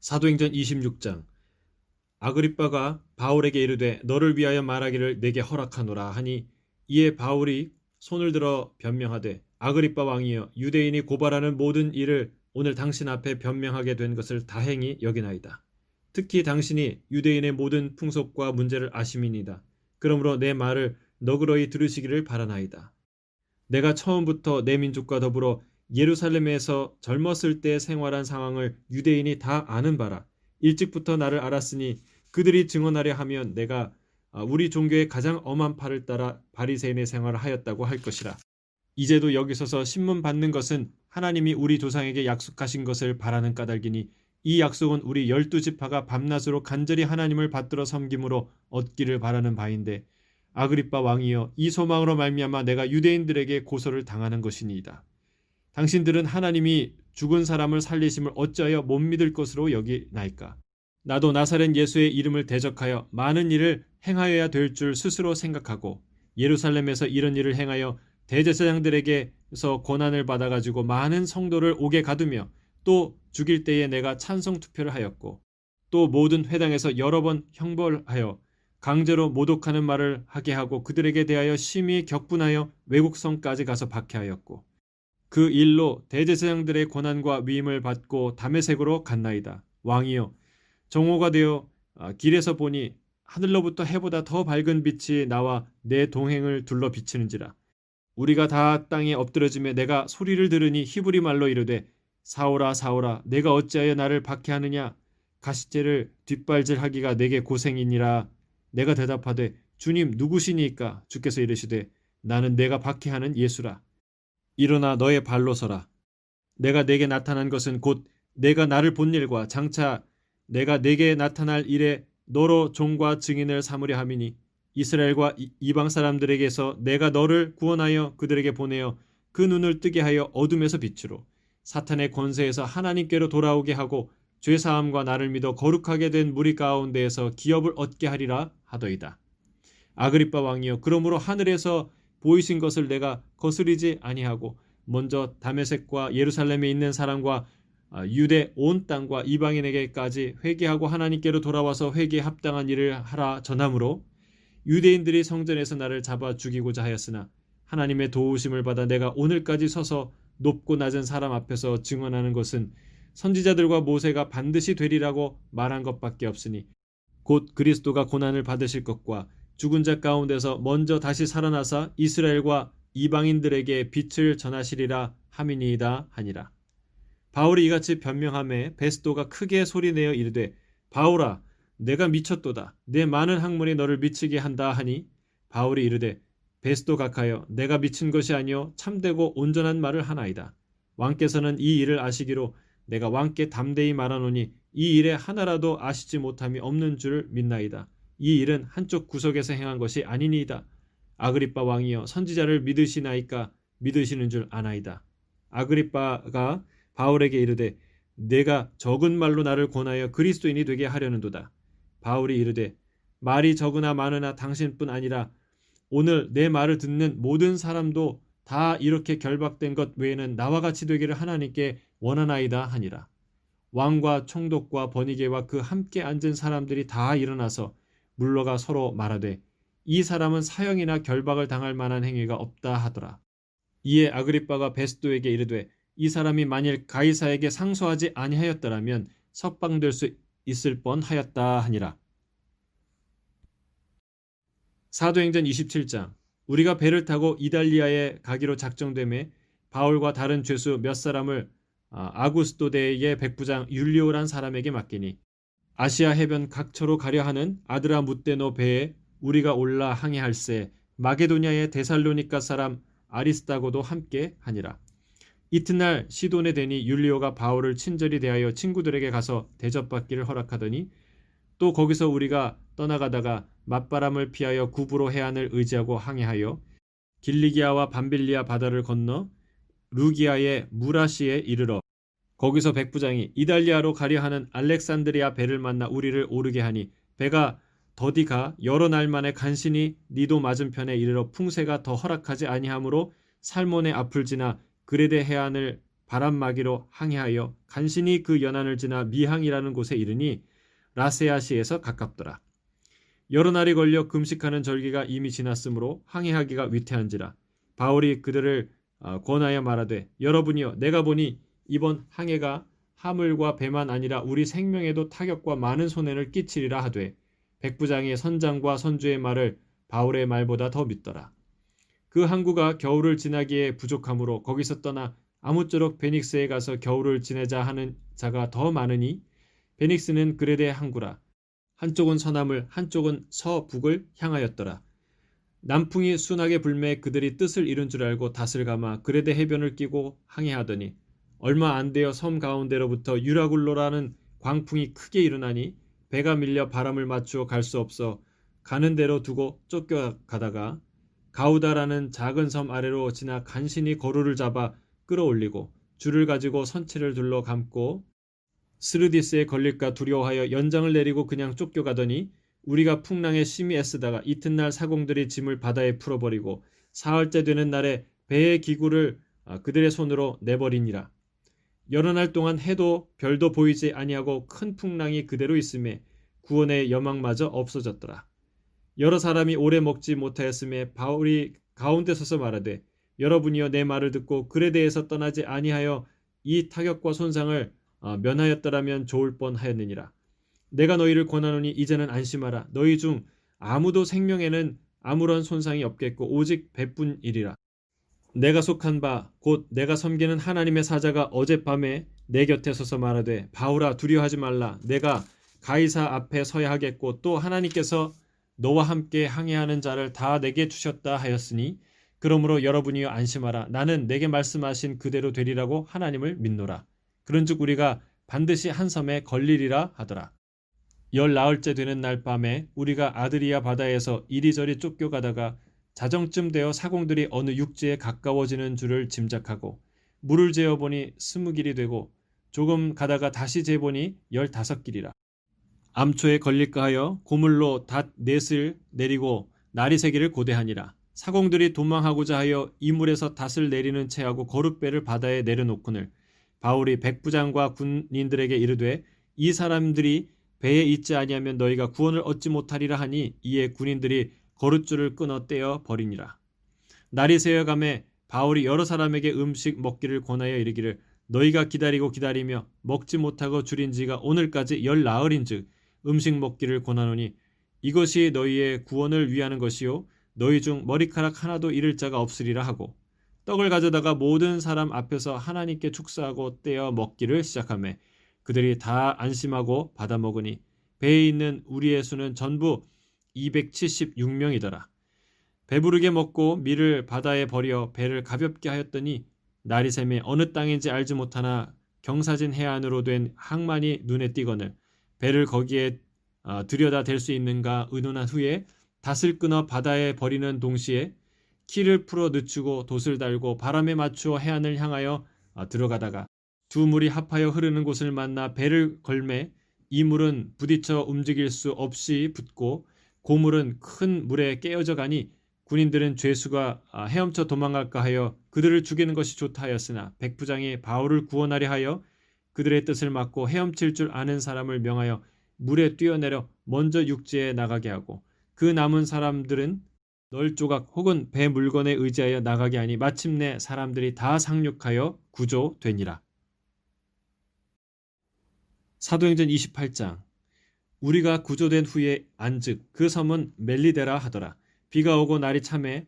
사도행전 26장. 아그리빠가 바울에게 이르되 너를 위하여 말하기를 내게 허락하노라 하니, 이에 바울이 손을 들어 변명하되 아그리빠 왕이여, 유대인이 고발하는 모든 일을 오늘 당신 앞에 변명하게 된 것을 다행히 여기나이다. 특히 당신이 유대인의 모든 풍속과 문제를 아심이니이다. 그러므로 내 말을 너그러이 들으시기를 바라나이다. 내가 처음부터 내 민족과 더불어 예루살렘에서 젊었을 때 생활한 상황을 유대인이 다 아는 바라. 일찍부터 나를 알았으니 그들이 증언하려 하면 내가 우리 종교의 가장 엄한 팔을 따라 바리새인의 생활을 하였다고 할 것이라. 이제도 여기 서서 신문 받는 것은 하나님이 우리 조상에게 약속하신 것을 바라는 까닭이니, 이 약속은 우리 12지파가 밤낮으로 간절히 하나님을 받들어 섬김으로 얻기를 바라는 바인데, 아그리빠 왕이여, 이 소망으로 말미암아 내가 유대인들에게 고소를 당하는 것이니이다. 당신들은 하나님이 죽은 사람을 살리심을 어찌하여 못 믿을 것으로 여기나이까? 나도 나사렛 예수의 이름을 대적하여 많은 일을 행하여야 될 줄 스스로 생각하고, 예루살렘에서 이런 일을 행하여 대제사장들에게서 권한을 받아가지고 많은 성도를 옥에 가두며, 또 죽일 때에 내가 찬성 투표를 하였고, 또 모든 회당에서 여러 번 형벌하여 강제로 모독하는 말을 하게 하고, 그들에게 대하여 심히 격분하여 외국 성까지 가서 박해하였고, 그 일로 대제사장들의 권한과 위임을 받고 다메섹으로 갔나이다. 왕이여, 정오가 되어 길에서 보니 하늘로부터 해보다 더 밝은 빛이 나와 내 동행을 둘러 비치는지라. 우리가 다 땅에 엎드러지며 내가 소리를 들으니 히브리 말로 이르되, 사오라 사오라, 내가 어찌하여 나를 박해하느냐? 가시제를 뒷발질하기가 내게 고생이니라. 내가 대답하되, 주님 누구시니까? 주께서 이르시되, 나는 내가 박해하는 예수라. 일어나 너의 발로 서라. 내가 내게 나타난 것은 곧 내가 나를 본 일과 장차 내가 내게 나타날 일에 너로 종과 증인을 삼으려 함이니, 이스라엘과 이방 사람들에게서 내가 너를 구원하여 그들에게 보내어 그 눈을 뜨게 하여 어둠에서 빛으로, 사탄의 권세에서 하나님께로 돌아오게 하고, 죄사함과 나를 믿어 거룩하게 된 무리 가운데에서 기업을 얻게 하리라 하더이다. 아그리빠 왕이여, 그러므로 하늘에서 보이신 것을 내가 거스리지 아니하고 먼저 다메섹과 예루살렘에 있는 사람과 유대 온 땅과 이방인에게까지 회개하고 하나님께로 돌아와서 회개에 합당한 일을 하라 전함으로, 유대인들이 성전에서 나를 잡아 죽이고자 하였으나 하나님의 도우심을 받아 내가 오늘까지 서서 높고 낮은 사람 앞에서 증언하는 것은 선지자들과 모세가 반드시 되리라고 말한 것밖에 없으니, 곧 그리스도가 고난을 받으실 것과 죽은 자 가운데서 먼저 다시 살아나사 이스라엘과 이방인들에게 빛을 전하시리라 함이니이다 하니라. 바울이 이같이 변명하매 베스도가 크게 소리내어 이르되, 바울아, 내가 미쳤도다. 내 많은 학문이 너를 미치게 한다 하니, 바울이 이르되, 베스도 각하여, 내가 미친 것이 아니요 참되고 온전한 말을 하나이다. 왕께서는 이 일을 아시기로 내가 왕께 담대히 말하노니, 이 일에 하나라도 아시지 못함이 없는 줄 믿나이다. 이 일은 한쪽 구석에서 행한 것이 아니니이다. 아그리빠 왕이여, 선지자를 믿으시나이까? 믿으시는 줄 아나이다. 아그리빠가 바울에게 이르되, 내가 적은 말로 나를 권하여 그리스도인이 되게 하려는도다. 바울이 이르되, 말이 적으나 많으나 당신뿐 아니라 오늘 내 말을 듣는 모든 사람도 다 이렇게 결박된 것 외에는 나와 같이 되기를 하나님께 원하나이다 하니라. 왕과 총독과 번이게와 그 함께 앉은 사람들이 다 일어나서 물러가 서로 말하되, 이 사람은 사형이나 결박을 당할 만한 행위가 없다 하더라. 이에 아그리빠가 베스도에게 이르되, 이 사람이 만일 가이사에게 상소하지 아니하였더라면 석방될 수 있을 뻔하였다 하니라. 사도행전 27장. 우리가 배를 타고 이달리아에 가기로 작정되매 바울과 다른 죄수 몇 사람을 아구스도대의 백부장 율리오란 사람에게 맡기니, 아시아 해변 각처로 가려 하는 아드라 무떼노 배에 우리가 올라 항해할새 마게도냐의 데살로니가 사람 아리스다고도 함께 하니라. 이튿날 시돈에 되니 율리오가 바울을 친절히 대하여 친구들에게 가서 대접받기를 허락하더니, 또 거기서 우리가 떠나가다가 맞바람을 피하여 구브로 해안을 의지하고 항해하여 길리기아와 밤빌리아 바다를 건너 루기아의 무라시에 이르러, 거기서 백부장이 이달리아로 가려 하는 알렉산드리아 배를 만나 우리를 오르게 하니, 배가 더디가 여러 날 만에 간신히 니도 맞은편에 이르러 풍세가 더 허락하지 아니하므로 살몬의 앞을 지나 그레데 해안을 바람막이로 항해하여 간신히 그 연안을 지나 미항이라는 곳에 이르니 라세아시에서 가깝더라. 여러 날이 걸려 금식하는 절기가 이미 지났으므로 항해하기가 위태한지라. 바울이 그들을 권하여 말하되 여러분이여 내가 보니 이번 항해가 하물과 배만 아니라 우리 생명에도 타격과 많은 손해를 끼치리라 하되 백부장이 선장과 선주의 말을 바울의 말보다 더 믿더라. 그 항구가 겨울을 지나기에 부족하므로 거기서 떠나 아무쪼록 베닉스에 가서 겨울을 지내자 하는 자가 더 많으니 베닉스는 그레데 항구라. 한쪽은 서남을 한쪽은 서북을 향하였더라. 남풍이 순하게 불매 그들이 뜻을 이룬 줄 알고 닷을 감아 그레데 해변을 끼고 항해하더니 얼마 안 되어 섬 가운데로부터 유라굴로라는 광풍이 크게 일어나니 배가 밀려 바람을 맞추어 갈 수 없어 가는 대로 두고 쫓겨가다가 가우다라는 작은 섬 아래로 지나 간신히 거루를 잡아 끌어올리고 줄을 가지고 선체를 둘러 감고 스르디스에 걸릴까 두려워하여 연장을 내리고 그냥 쫓겨가더니 우리가 풍랑에 심히 애쓰다가 이튿날 사공들이 짐을 바다에 풀어버리고 사흘째 되는 날에 배의 기구를 그들의 손으로 내버리니라. 여러 날 동안 해도 별도 보이지 아니하고 큰 풍랑이 그대로 있음에 구원의 여망마저 없어졌더라. 여러 사람이 오래 먹지 못하였음에 바울이 가운데 서서 말하되 여러분이여 내 말을 듣고 그레데에서 떠나지 아니하여 이 타격과 손상을 면하였더라면 좋을 뻔하였느니라. 내가 너희를 권하노니 이제는 안심하라. 너희 중 아무도 생명에는 아무런 손상이 없겠고 오직 배뿐이리라. 내가 속한 바 곧 내가 섬기는 하나님의 사자가 어젯밤에 내 곁에 서서 말하되 바울아 두려워하지 말라. 내가 가이사 앞에 서야 하겠고 또 하나님께서 너와 함께 항해하는 자를 다 내게 주셨다 하였으니 그러므로 여러분이여 안심하라. 나는 내게 말씀하신 그대로 되리라고 하나님을 믿노라. 그런즉 우리가 반드시 한 섬에 걸리리라 하더라. 14일째 되는 날 밤에 우리가 아드리아 바다에서 이리저리 쫓겨가다가 자정쯤 되어 사공들이 어느 육지에 가까워지는 줄을 짐작하고 물을 재어보니 20길이 되고 조금 가다가 다시 재보니 15길이라. 암초에 걸릴까 하여 고물로 닷 넷을 내리고 날이 새기를 고대하니라. 사공들이 도망하고자 하여 이물에서 닷을 내리는 채하고 거룻배를 바다에 내려놓거늘 바울이 백부장과 군인들에게 이르되 이 사람들이 배에 있지 아니하면 너희가 구원을 얻지 못하리라 하니 이에 군인들이 거룻줄을 끊어 떼어 버리니라. 날이 새어가매 바울이 여러 사람에게 음식 먹기를 권하여 이르기를 너희가 기다리고 기다리며 먹지 못하고 줄인 지가 오늘까지 14일인즉 음식 먹기를 권하노니 이것이 너희의 구원을 위하는 것이요 너희 중 머리카락 하나도 잃을 자가 없으리라 하고 떡을 가져다가 모든 사람 앞에서 하나님께 축사하고 떼어 먹기를 시작하매 그들이 다 안심하고 받아 먹으니 배에 있는 우리의 수는 전부 276명이더라. 배부르게 먹고 밀을 바다에 버려 배를 가볍게 하였더니 날이 새매 어느 땅인지 알지 못하나 경사진 해안으로 된 항만이 눈에 띄거늘 배를 거기에 들여다 댈 수 있는가 의논한 후에 닷을 끊어 바다에 버리는 동시에 키를 풀어 늦추고 돛을 달고 바람에 맞추어 해안을 향하여 들어가다가 두 물이 합하여 흐르는 곳을 만나 배를 걸매 이 물은 부딪혀 움직일 수 없이 붙고 고물은 큰 물에 깨어져 가니 군인들은 죄수가 헤엄쳐 도망갈까 하여 그들을 죽이는 것이 좋다 하였으나 백부장이 바울을 구원하려 하여 그들의 뜻을 막고 헤엄칠 줄 아는 사람을 명하여 물에 뛰어내려 먼저 육지에 나가게 하고 그 남은 사람들은 널조각 혹은 배 물건에 의지하여 나가게 하니 마침내 사람들이 다 상륙하여 구조되니라. 사도행전 28장. 우리가 구조된 후에 안즉 그 섬은 멜리데라 하더라. 비가 오고 날이 참해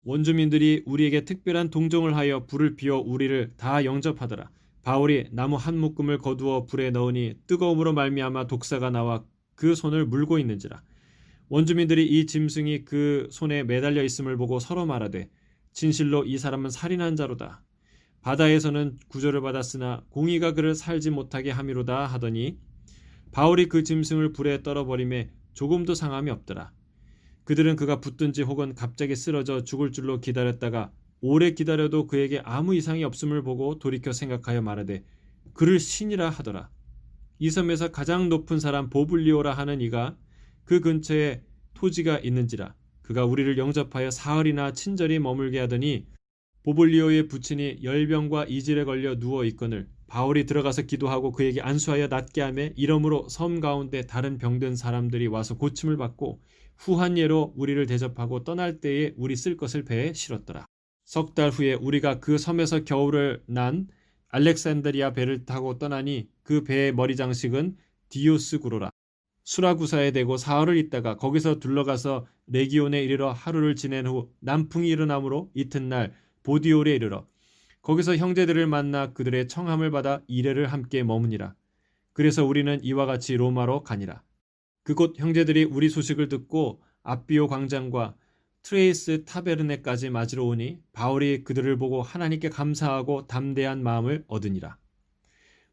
원주민들이 우리에게 특별한 동정을 하여 불을 피워 우리를 다 영접하더라. 바울이 나무 한 묶음을 거두어 불에 넣으니 뜨거움으로 말미암아 독사가 나와 그 손을 물고 있는지라. 원주민들이 이 짐승이 그 손에 매달려 있음을 보고 서로 말하되 진실로 이 사람은 살인한 자로다. 바다에서는 구조를 받았으나 공의가 그를 살지 못하게 함이로다 하더니 바울이 그 짐승을 불에 떨어버림에 조금도 상함이 없더라. 그들은 그가 붙든지 혹은 갑자기 쓰러져 죽을 줄로 기다렸다가 오래 기다려도 그에게 아무 이상이 없음을 보고 돌이켜 생각하여 말하되 그를 신이라 하더라. 이 섬에서 가장 높은 사람 보블리오라 하는 이가 그 근처에 토지가 있는지라. 그가 우리를 영접하여 사흘이나 친절히 머물게 하더니 보블리오의 부친이 열병과 이질에 걸려 누워 있거늘 바울이 들어가서 기도하고 그에게 안수하여 낫게 하매 이러므로 섬 가운데 다른 병든 사람들이 와서 고침을 받고 후한 예로 우리를 대접하고 떠날 때에 우리 쓸 것을 배에 실었더라. 석 달 후에 우리가 그 섬에서 겨울을 난 알렉산드리아 배를 타고 떠나니 그 배의 머리 장식은 디오스구로라. 수라구사에 대고 사흘을 있다가 거기서 둘러가서 레기온에 이르러 하루를 지낸 후 남풍이 일어나므로 이튿날 보디올에 이르러 거기서 형제들을 만나 그들의 청함을 받아 이레를 함께 머무니라. 그래서 우리는 이와 같이 로마로 가니라. 그곳 형제들이 우리 소식을 듣고 앞비오 광장과 트레이스 타베르네까지 맞으러 오니 바울이 그들을 보고 하나님께 감사하고 담대한 마음을 얻으니라.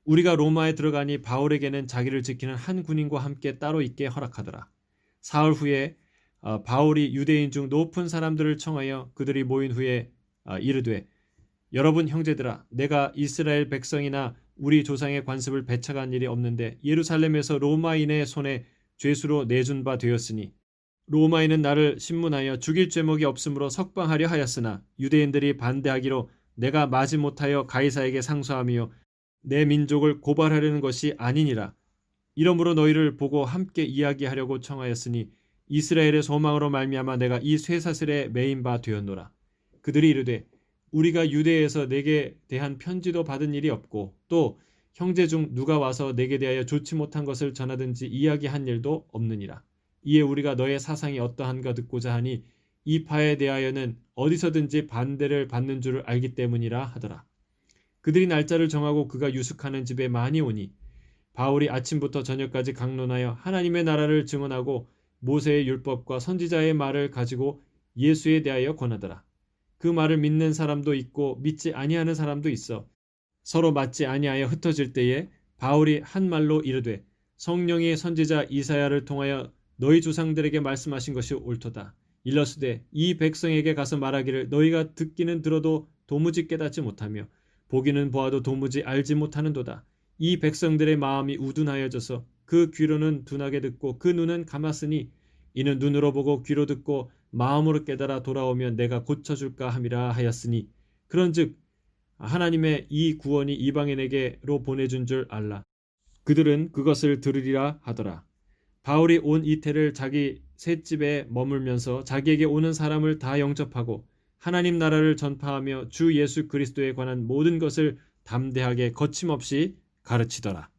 우리가 로마에 들어가니 바울에게는 자기를 지키는 한 군인과 함께 따로 있게 허락하더라. 사흘 후에 바울이 유대인 중 높은 사람들을 청하여 그들이 모인 후에 이르되 여러분 형제들아, 내가 이스라엘 백성이나 우리 조상의 관습을 배척한 일이 없는데 예루살렘에서 로마인의 손에 죄수로 내준 바 되었으니 로마인은 나를 신문하여 죽일 죄목이 없으므로 석방하려 하였으나 유대인들이 반대하기로 내가 마지못하여 가이사에게 상소하며 내 민족을 고발하려는 것이 아니니라. 이러므로 너희를 보고 함께 이야기하려고 청하였으니 이스라엘의 소망으로 말미암아 내가 이 쇠사슬에 매인 바 되었노라. 그들이 이르되 우리가 유대에서 내게 대한 편지도 받은 일이 없고 또 형제 중 누가 와서 내게 대하여 좋지 못한 것을 전하든지 이야기한 일도 없느니라. 이에 우리가 너의 사상이 어떠한가 듣고자 하니 이 파에 대하여는 어디서든지 반대를 받는 줄을 알기 때문이라 하더라. 그들이 날짜를 정하고 그가 유숙하는 집에 많이 오니 바울이 아침부터 저녁까지 강론하여 하나님의 나라를 증언하고 모세의 율법과 선지자의 말을 가지고 예수에 대하여 권하더라. 그 말을 믿는 사람도 있고 믿지 아니하는 사람도 있어 서로 맞지 아니하여 흩어질 때에 바울이 한 말로 이르되 성령이 선지자 이사야를 통하여 너희 조상들에게 말씀하신 것이 옳도다. 일러스되 이 백성에게 가서 말하기를 너희가 듣기는 들어도 도무지 깨닫지 못하며 보기는 보아도 도무지 알지 못하는도다. 이 백성들의 마음이 우둔하여져서 그 귀로는 둔하게 듣고 그 눈은 감았으니 이는 눈으로 보고 귀로 듣고 마음으로 깨달아 돌아오면 내가 고쳐줄까 함이라 하였으니 그런즉 하나님의 이 구원이 이방인에게로 보내준 줄 알라. 그들은 그것을 들으리라 하더라. 바울이 온 이태를 자기 셋집에 머물면서 자기에게 오는 사람을 다 영접하고 하나님 나라를 전파하며 주 예수 그리스도에 관한 모든 것을 담대하게 거침없이 가르치더라.